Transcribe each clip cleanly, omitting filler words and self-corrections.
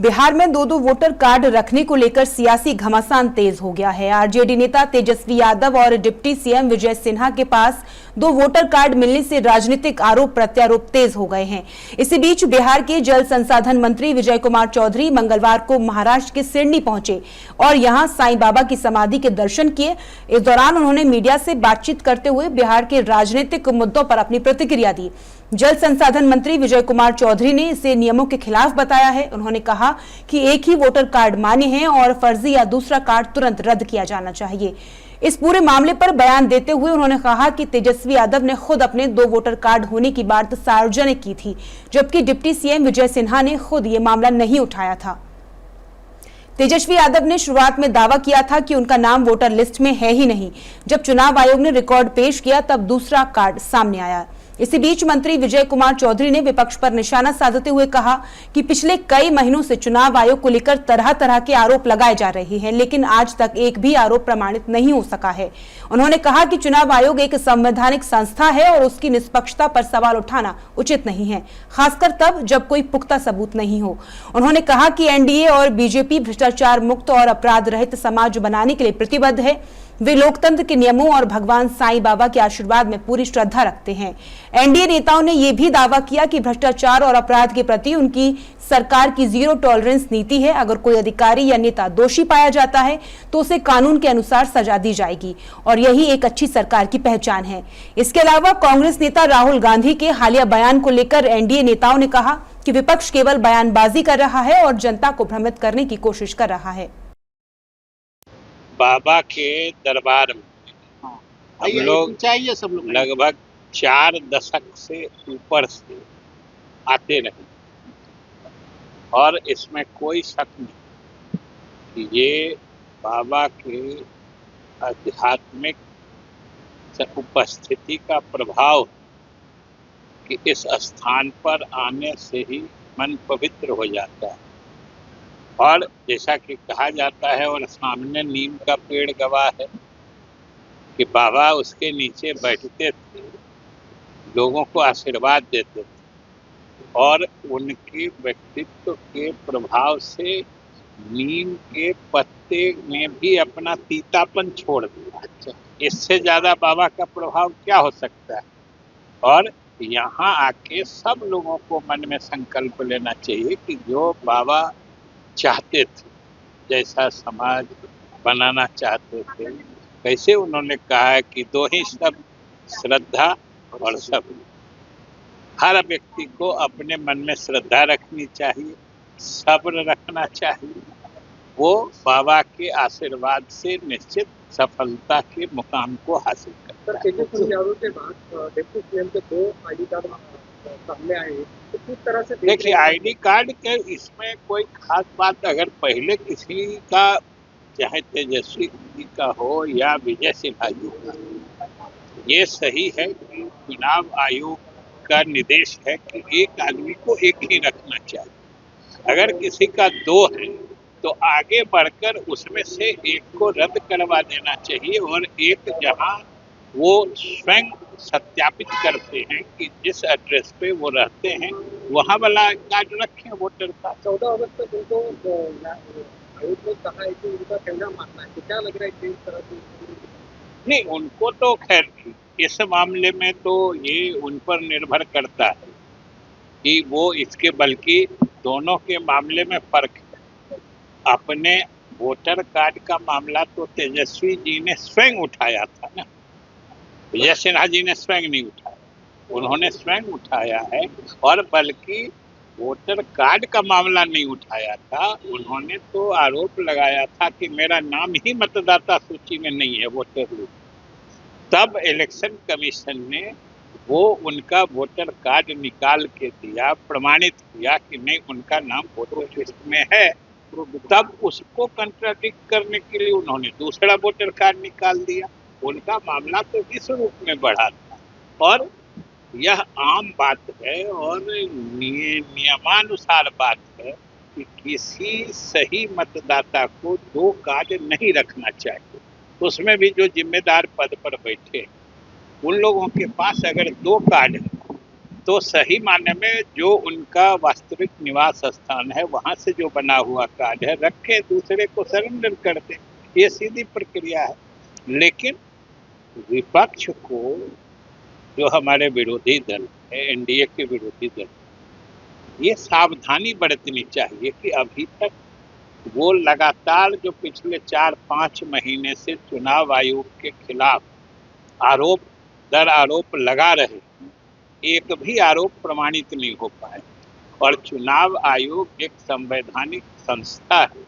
बिहार में दो दो वोटर कार्ड रखने को लेकर सियासी घमासान तेज हो गया है। आरजेडी नेता तेजस्वी यादव और डिप्टी सीएम विजय सिन्हा के पास दो वोटर कार्ड मिलने से राजनीतिक आरोप प्रत्यारोप तेज हो गए हैं। इसी बीच बिहार के जल संसाधन मंत्री विजय कुमार चौधरी मंगलवार को महाराष्ट्र के सिडनी पहुंचे और यहां साईं बाबा की समाधि के दर्शन किए। इस दौरान उन्होंने मीडिया से बातचीत करते हुए बिहार के राजनीतिक मुद्दों पर अपनी प्रतिक्रिया दी। जल संसाधन मंत्री विजय कुमार चौधरी ने इसे नियमों के खिलाफ बताया है। उन्होंने कहा कि एक ही वोटर कार्ड मान्य है और फर्जी या दूसरा कार्ड तुरंत रद्द किया जाना चाहिए। इस पूरे मामले पर बयान देते हुए उन्होंने कहा कि तेजस्वी यादव ने खुद अपने दो वोटर कार्ड होने की बात सार्वजनिक की थी, जबकि डिप्टी सीएम विजय सिन्हा ने खुद ये मामला नहीं उठाया था। तेजस्वी यादव ने शुरुआत में दावा किया था कि उनका नाम वोटर लिस्ट में है ही नहीं। जब चुनाव आयोग ने रिकॉर्ड पेश किया तब दूसरा कार्ड सामने आया। इसी बीच मंत्री विजय कुमार चौधरी ने विपक्ष पर निशाना साधते हुए कहा कि पिछले कई महीनों से चुनाव आयोग को लेकर तरह तरह के आरोप लगाए जा रहे हैं, लेकिन आज तक एक भी आरोप प्रमाणित नहीं हो सका है। उन्होंने कहा कि चुनाव आयोग एक संवैधानिक संस्था है और उसकी निष्पक्षता पर सवाल उठाना उचित नहीं है, खासकर तब जब कोई पुख्ता सबूत नहीं हो। उन्होंने कहा कि एनडीए और बीजेपी भ्रष्टाचार मुक्त और अपराध रहित समाज बनाने के लिए प्रतिबद्ध है। वे लोकतंत्र के नियमों और भगवान साईं बाबा के आशीर्वाद में पूरी श्रद्धा रखते हैं। एनडीए नेताओं ने यह भी दावा किया कि भ्रष्टाचार और अपराध के प्रति उनकी सरकार की जीरो टॉलरेंस नीति है। अगर कोई अधिकारी या नेता दोषी पाया जाता है तो उसे कानून के अनुसार सजा दी जाएगी और यही एक अच्छी सरकार की पहचान है। इसके अलावा कांग्रेस नेता राहुल गांधी के हालिया बयान को लेकर एनडीए नेताओं ने कहा कि विपक्ष केवल बयानबाजी कर रहा है और जनता को भ्रमित करने की कोशिश कर रहा है। बाबा के दरबार में हम लोग लगभग 4 दशक से ऊपर से आते रहे और इसमें कोई शक नहीं कि ये बाबा के आध्यात्मिक उपस्थिति का प्रभाव कि इस स्थान पर आने से ही मन पवित्र हो जाता है। और जैसा कि कहा जाता है और सामने नीम का पेड़ गवाह है कि बाबा उसके नीचे बैठते थे, लोगों को आशीर्वाद देते थे और उनके व्यक्तित्व के प्रभाव से नीम के पत्ते में भी अपना तीतापन छोड़ दिया। इससे ज़्यादा बाबा का प्रभाव क्या हो सकता है। और यहाँ आके सब लोगों को मन में संकल्प लेना चाहिए कि जो बाबा चाहते थे, जैसा समाज बनाना चाहते थे, कैसे उन्होंने कहा है कि दो ही शब्द, श्रद्धा और सब्र। हर व्यक्ति को अपने मन में श्रद्धा रखनी चाहिए, सब्र रखना चाहिए। वो बाबा के आशीर्वाद से निश्चित सफलता के मुकाम को हासिल करता है। सामने आए तो किस तरह से देखिए, आईडी कार्ड के इसमें कोई खास बात अगर पहले किसी का, चाहे तेजस्वी जी का हो या विजय सिन्हा जी का, ये सही है कि चुनाव आयोग का निर्देश है कि एक आदमी को एक ही रखना चाहिए। अगर किसी का 2 है तो आगे बढ़कर उसमें से एक को रद्द करवा देना चाहिए और एक जहां वो स्वयं सत्यापित करते हैं कि जिस एड्रेस पे वो रहते हैं वहाँ वाला कार्ड रखें, वोटर का। 14 अगस्त तक उनको आयोग ने कहा है कि उनका कहना मानना है, तो क्या लग रहा है कि इस तरह से? नहीं, उनको तो खैर इस मामले में तो ये उन पर निर्भर करता है कि वो इसके, बल्कि दोनों के मामले में फर्क है। अपने वोटर कार्ड का मामला तो तेजस्वी जी ने स्वयं उठाया था ना, विजय सिन्हा जी ने स्वयं नहीं उठाया, उन्होंने स्वयं उठाया है। और बल्कि वोटर कार्ड का मामला नहीं उठाया था, उन्होंने तो आरोप लगाया था कि मेरा नाम ही मतदाता सूची में नहीं है, वोटर लिस्ट। तब इलेक्शन कमीशन ने वो उनका वोटर कार्ड निकाल के दिया, प्रमाणित किया कि नहीं उनका नाम वोटर लिस्ट में है। तब उसको कंट्राडिक्ट करने के लिए उन्होंने दूसरा वोटर कार्ड निकाल दिया। उनका मामला तो इस रूप में बढ़ा था और यह आम बात है और नियमानुसार बात है कि किसी सही मतदाता को 2 कार्ड नहीं रखना चाहिए। उसमें भी जो जिम्मेदार पद पर बैठे उन लोगों के पास अगर 2 कार्ड है तो सही मायने में जो उनका वास्तविक निवास स्थान है वहां से जो बना हुआ कार्ड है रखे, दूसरे को सरेंडर कर दे, ये सीधी प्रक्रिया है। लेकिन विपक्ष को, जो हमारे विरोधी दल है, एनडीए के विरोधी दल, ये सावधानी बरतनी चाहिए कि अभी तक वो लगातार जो पिछले 4-5 महीने से चुनाव आयोग के खिलाफ आरोप दर आरोप लगा रहे, एक भी आरोप प्रमाणित नहीं हो पाए। और चुनाव आयोग एक संवैधानिक संस्था है,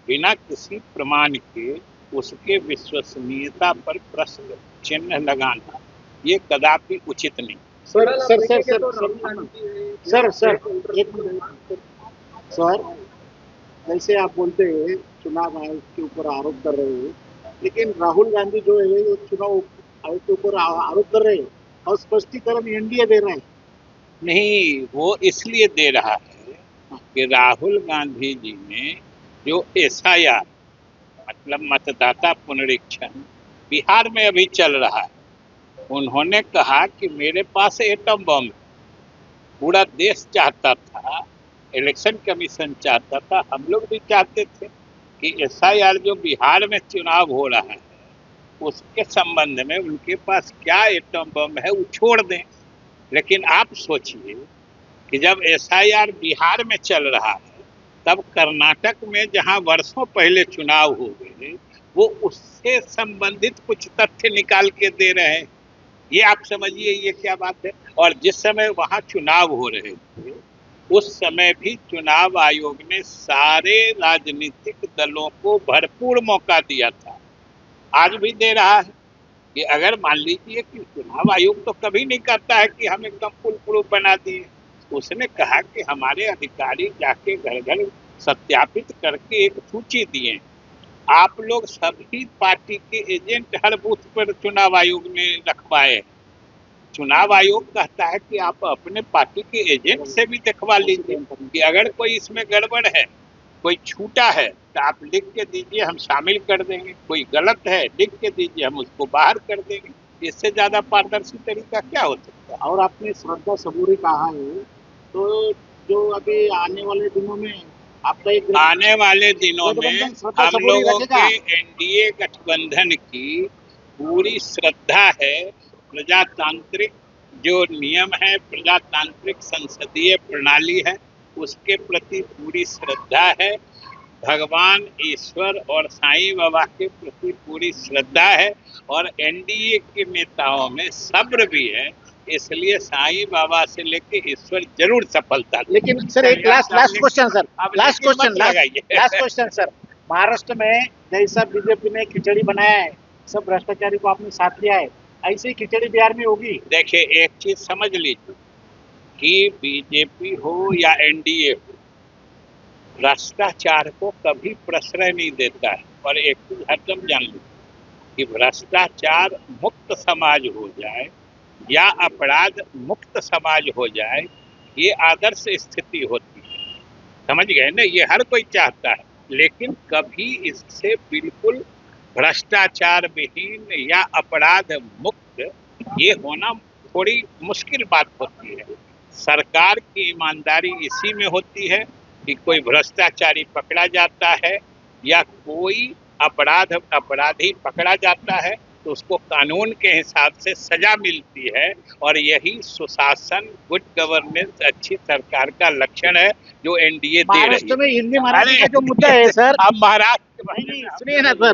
बिना किसी प्रमाण के उसके विश्वसनीयता पर प्रश्न चिन्ह लगाना ये कदापि उचित नहीं। सर, जैसे आप बोलते हैं चुनाव आयोग के ऊपर आरोप कर रहे हैं, लेकिन राहुल गांधी जो है वो चुनाव आयोग के ऊपर आरोप कर रहे हैं और स्पष्टीकरण एनडीए दे रहे हैं। नहीं, वो इसलिए दे रहा है कि राहुल गांधी जी ने जो एसआईआर मतलब मतदाता पुनरीक्षण बिहार में अभी चल रहा है, उन्होंने कहा कि मेरे पास एटम बम है। पूरा देश चाहता था, इलेक्शन कमीशन चाहता था, हम लोग भी चाहते थे कि एसआईआर जो बिहार में चुनाव हो रहा है उसके संबंध में उनके पास क्या एटम बम है वो छोड़ दें। लेकिन आप सोचिए कि जब एसआईआर बिहार में चल रहा है, तब कर्नाटक में जहां वर्षों पहले चुनाव हो गए, वो उससे संबंधित कुछ तथ्य निकाल के दे रहे हैं। ये आप समझिए ये क्या बात है। और जिस समय वहां चुनाव हो रहे थे, उस समय भी चुनाव आयोग ने सारे राजनीतिक दलों को भरपूर मौका दिया था, आज भी दे रहा है कि अगर मान लीजिए कि चुनाव आयोग तो कभी नहीं कहता है कि हम एकदम फुल प्रूफ बना दिए। उसने कहा कि हमारे अधिकारी जाके घर घर सत्यापित करके एक सूची दिए, आप लोग सभी पार्टी के एजेंट हर बूथ पर चुनाव आयोग ने रखवाए। चुनाव आयोग कहता है कि आप अपने पार्टी के एजेंट से भी दिखवा लीजिए कि अगर कोई इसमें गड़बड़ है, कोई छूटा है तो आप लिख के दीजिए, हम शामिल कर देंगे। कोई गलत है लिख के दीजिए, हम उसको बाहर कर देंगे। इससे ज्यादा पारदर्शी तरीका क्या हो सकता है। और आपने श्रद्धा सबूरी कहा है, तो जो अभी आने वाले दिनों में आपका एक आने वाले दिनों में हम लोगों के एनडीए गठबंधन की पूरी श्रद्धा है। प्रजातांत्रिक जो नियम है, प्रजातांत्रिक संसदीय प्रणाली है, उसके प्रति पूरी श्रद्धा है। भगवान ईश्वर और साईं बाबा के प्रति पूरी श्रद्धा है और एनडीए के नेताओं में सब्र भी है, इसलिए साईं बाबा से लेके ईश्वर जरूर सफलता। लेकिन सर एक last question sir, last question sir, Maharashtra में जैसा बीजेपी ने खिचड़ी बनाया है, सब भ्रष्टाचारी को आपने साथ लिया है, ऐसी खिचड़ी बिहार में होगी। देखिए एक चीज समझ लीजिए कि बीजेपी हो या एनडीए हो, भ्रष्टाचार को कभी प्रश्रय नहीं देता है। और एक चीज हरदम जान लीजिए कि भ्रष्टाचार मुक्त समाज हो जाए या अपराध मुक्त समाज हो जाए, ये आदर्श स्थिति होती है। समझ गए ना, ये हर कोई चाहता है, लेकिन कभी इससे बिल्कुल भ्रष्टाचार विहीन या अपराध मुक्त ये होना थोड़ी मुश्किल बात होती है। सरकार की ईमानदारी इसी में होती है कि कोई भ्रष्टाचारी पकड़ा जाता है या कोई अपराधी पकड़ा जाता है तो उसको कानून के हिसाब से सजा मिलती है। और यही सुशासन, गुड गवर्नेंस, अच्छी सरकार का लक्षण है जो एनडीए दे रही है। महाराष्ट्र में हिंदी मराठी का जो मुद्दा है सर, अब महाराष्ट्र सुनिए ना सर